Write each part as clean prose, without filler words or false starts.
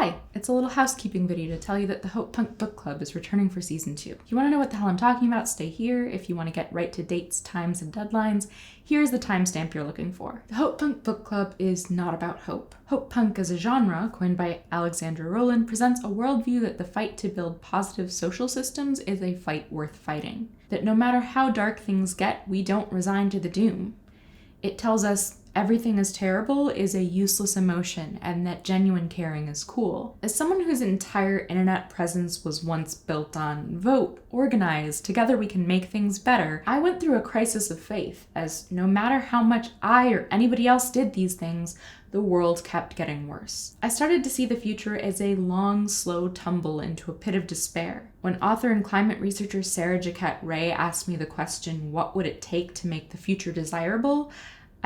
Hi, it's a little housekeeping video to tell you that the HopePunk Book Club is returning for Season 2. If you want to know what the hell I'm talking about, stay here. If you want to get right to dates, times, and deadlines, here's the timestamp you're looking for. The HopePunk Book Club is not about hope. HopePunk as a genre, coined by Alexandra Rowland, presents a worldview that the fight to build positive social systems is a fight worth fighting. That no matter how dark things get, we don't resign to the doom. It tells us everything is terrible is a useless emotion and that genuine caring is cool. As someone whose entire internet presence was once built on vote, organize, together we can make things better, I went through a crisis of faith as no matter how much I or anybody else did these things, the world kept getting worse. I started to see the future as a long, slow tumble into a pit of despair. When author and climate researcher Sarah Jaquette Ray asked me the question, what would it take to make the future desirable?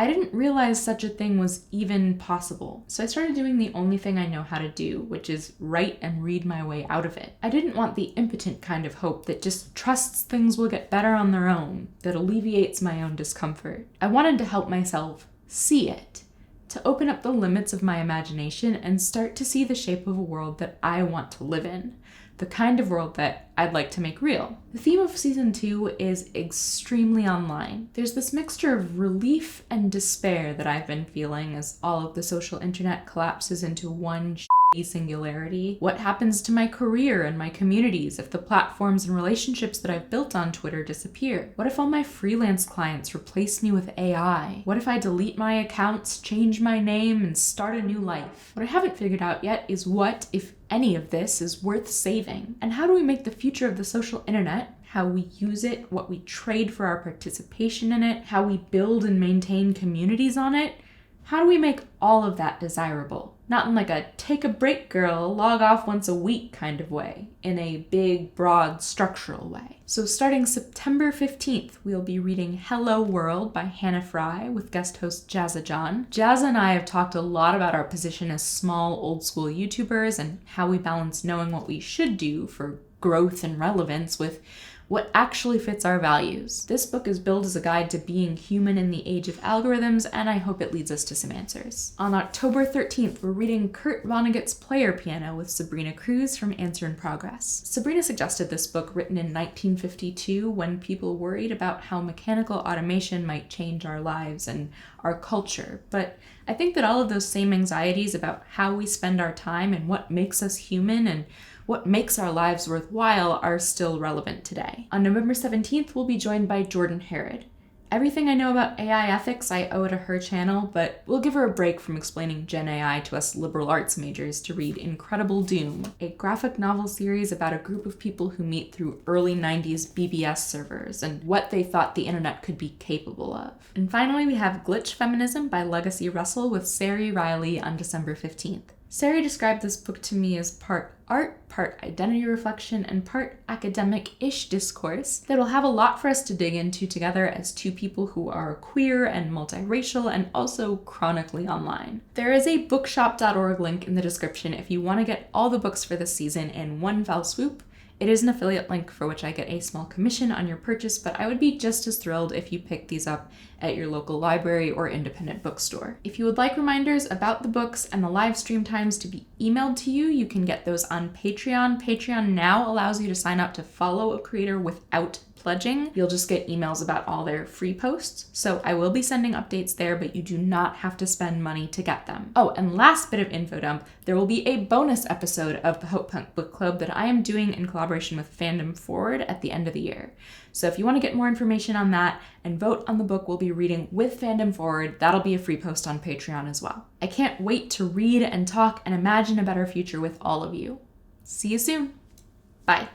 I didn't realize such a thing was even possible. So I started doing the only thing I know how to do, which is write and read my way out of it. I didn't want the impotent kind of hope that just trusts things will get better on their own, that alleviates my own discomfort. I wanted to help myself see it, to open up the limits of my imagination and start to see the shape of a world that I want to live in. The kind of world that I'd like to make real. The theme of Season 2 is extremely online. There's this mixture of relief and despair that I've been feeling as all of the social internet collapses into one shitty singularity. What happens to my career and my communities if the platforms and relationships that I've built on Twitter disappear? What if all my freelance clients replace me with AI? What if I delete my accounts, change my name, and start a new life? What I haven't figured out yet is what, if any of this, is worth saving. And how do we make the future of the social internet, how we use it, what we trade for our participation in it, how we build and maintain communities on it, how do we make all of that desirable? Not in like a take a break girl, log off once a week kind of way, in a big, broad, structural way. So starting September 15th, we'll be reading Hello World by Hannah Fry with guest host Jazza John. Jazza and I have talked a lot about our position as small, old school YouTubers and how we balance knowing what we should do for growth and relevance with what actually fits our values. This book is billed as a guide to being human in the age of algorithms, and I hope it leads us to some answers. On October 13th, we're reading Kurt Vonnegut's Player Piano with Sabrina Cruz from Answer in Progress. Sabrina suggested this book written in 1952 when people worried about how mechanical automation might change our lives and our culture, but I think that all of those same anxieties about how we spend our time and what makes us human and what makes our lives worthwhile are still relevant today. On November 17th, we'll be joined by Jordan Herod. Everything I know about AI ethics I owe to her channel, but we'll give her a break from explaining Gen AI to us liberal arts majors to read Incredible Doom, a graphic novel series about a group of people who meet through early 90s BBS servers and what they thought the internet could be capable of. And finally, we have Glitch Feminism by Legacy Russell with Sari Riley on December 15th. Sari described this book to me as part art, part identity reflection, and part academic-ish discourse that'll have a lot for us to dig into together as two people who are queer and multiracial and also chronically online. There is a bookshop.org link in the description if you want to get all the books for this season in one fell swoop. It is an affiliate link for which I get a small commission on your purchase, but I would be just as thrilled if you picked these up at your local library or independent bookstore. If you would like reminders about the books and the live stream times to be emailed to you, you can get those on Patreon. Patreon now allows you to sign up to follow a creator without pledging. You'll just get emails about all their free posts. So I will be sending updates there, but you do not have to spend money to get them. Oh, and last bit of info dump, there will be a bonus episode of the HopePunk Book Club that I am doing in collaboration with Fandom Forward at the end of the year. So if you want to get more information on that and vote on the book we'll be reading with Fandom Forward, that'll be a free post on Patreon as well. I can't wait to read and talk and imagine a better future with all of you. See you soon. Bye.